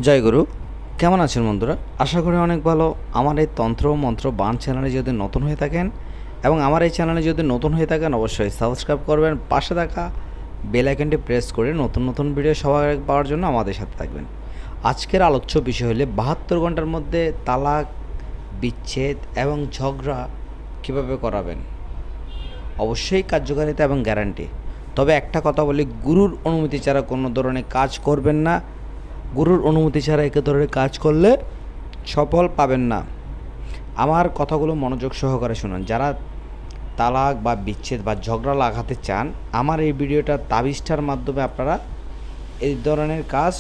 জয় গুরু। কেমন আছেন বন্ধুরা? আশা করি অনেক ভালো। আমার এই তন্ত্র মন্ত্র বাণ চ্যানেলে যদি নতুন হয়ে থাকেন এবং আমার এই চ্যানেলে যদি নতুন হয়ে থাকেন অবশ্যই সাবস্ক্রাইব করবেন, পাশে থাকা বেল আইকনটি প্রেস করে নতুন নতুন ভিডিও সবার আগে পাওয়ার জন্য আমাদের সাথে থাকবেন। আজকের আলোচ্য বিষয় হলো 72 ঘন্টার মধ্যে তালাক, বিচ্ছেদ এবং ঝগড়া কীভাবে করাবেন। অবশ্যই কার্যকারিতা এবং গ্যারান্টি। তবে একটা কথা বলি, গুরুর অনুমতি ছাড়া কোনো ধরনের কাজ করবেন না। গুরুর অনুমতি ছাড়া একে ধরনের কাজ করলে সফল পাবেন না। আমার কথাগুলো মনোযোগ সহকারে শুনুন। যারা তালাক বা বিচ্ছেদ বা ঝগড়া লাগাতে চান, আমার এই ভিডিওটা তাবিজটার মাধ্যমে আপনারা এই ধরনের কাজ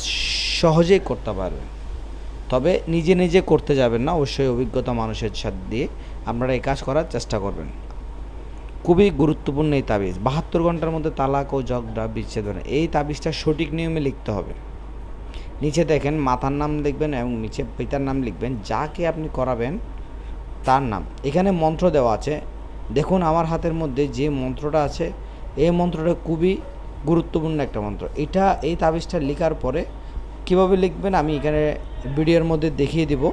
সহজেই করতে পারবেন। তবে নিজে নিজে করতে যাবেন না, অবশ্যই অভিজ্ঞতা মানুষের সাথে দিয়ে আপনারা এই কাজ করার চেষ্টা করবেন। খুবই গুরুত্বপূর্ণ এই তাবিজ। 72 ঘন্টার মধ্যে তালাক ও ঝগড়া বিচ্ছেদ। এই তাবিজটা সঠিক নিয়মে লিখতে হবে। নিচে দেখেন মাতার নাম লিখবেন এবং নিচে পিতার নাম লিখবেন, যাকে আপনি করাবেন তার নাম। এখানে মন্ত্র দেওয়া আছে, দেখুন আমার হাতের মধ্যে যে মন্ত্রটা আছে এই মন্ত্রটা খুবই গুরুত্বপূর্ণ একটা মন্ত্র। এই তাবিজটা লেখার পরে কীভাবে লিখবেন আমি এখানে ভিডিওর মধ্যে দেখিয়ে দিব।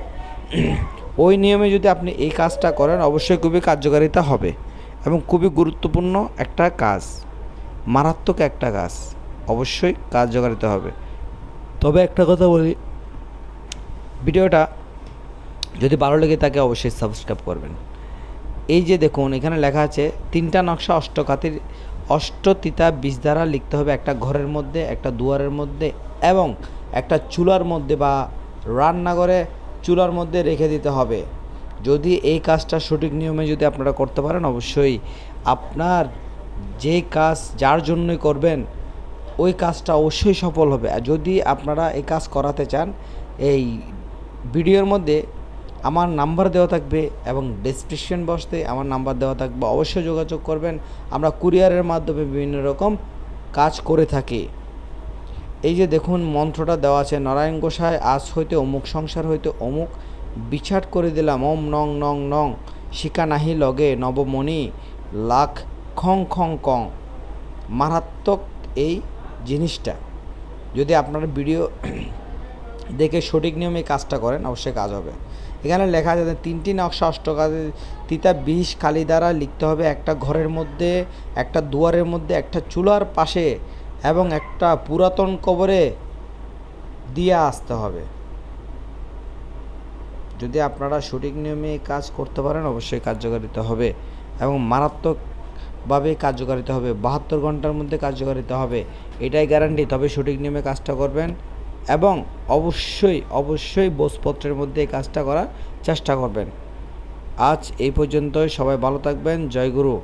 ওই নিয়মে যদি আপনি এই কাজটা করেন অবশ্যই খুবই কার্যকারিতা হবে এবং খুবই গুরুত্বপূর্ণ একটা কাজ, মারাত্মক একটা কাজ, অবশ্যই কার্যকারিতা হবে। তবে একটা কথা বলি, ভিডিওটা যদি ভালো লেগে থাকে অবশ্যই সাবস্ক্রাইব করবেন। এই যে দেখুন এখানে লেখা আছে 3টা নকশা অষ্টকাতির অষ্টতিতা বীজ দ্বারা লিখতে হবে একটা ঘরের মধ্যে, একটা দুয়ারের মধ্যে এবং একটা চুলার মধ্যে বা রান্নাঘরে চুলার মধ্যে রেখে দিতে হবে। যদি এই কাজটা সঠিক নিয়মে যদি আপনারা করতে পারেন অবশ্যই আপনার যে কাজ যার জন্যই করবেন ওই কাজটা অবশ্যই সফল হবে। আর যদি আপনারা এই কাজ করাতে চান, এই ভিডিওর মধ্যে আমার নাম্বার দেওয়া থাকবে এবং ডেসক্রিপশন বক্সে আমার নাম্বার দেওয়া থাকবে, অবশ্যই যোগাযোগ করবেন। আমরা কুরিয়ারের মাধ্যমে বিভিন্ন রকম কাজ করে থাকি। এই যে দেখুন মন্ত্রটা দেওয়া আছে, নারায়ণ গোসাই আজ হইতে অমুক সংসার হইতে অমুক বিচার করে দিলাম, ওম নং নং নং শিকা নাহি লগে নবমণি লাখ খং খং কং। মারাত্মক এই জিনিসটা যদি আপনারা ভিডিও দেখে সঠিক নিয়মে কাজটা করেন অবশ্যই কাজ হবে। এখানে লেখা আছে 3টি নকশা অষ্টকাতিতা বিষ কালি দ্বারা লিখতে হবে একটা ঘরের মধ্যে, একটা দুয়ারের মধ্যে, একটা চুলার পাশে এবং একটা পুরাতন কবরে দিয়ে আসতে হবে। যদি আপনারা সঠিক নিয়মে কাজ করতে পারেন অবশ্যই কার্যকারিতা হবে এবং মারাত্মকভাবে কার্যকারিতা হবে। 72 ঘন্টার মধ্যে কার্যকারিতা হবে, এটাই গ্যারান্টি। তবে সঠিক নিয়মে কাজটা করবেন এবং অবশ্যই ভোজপত্রের মধ্যে এই কাজটা করার চেষ্টা করবেন। আজ এই পর্যন্তই, সবাই ভালো থাকবেন। জয় গুরু।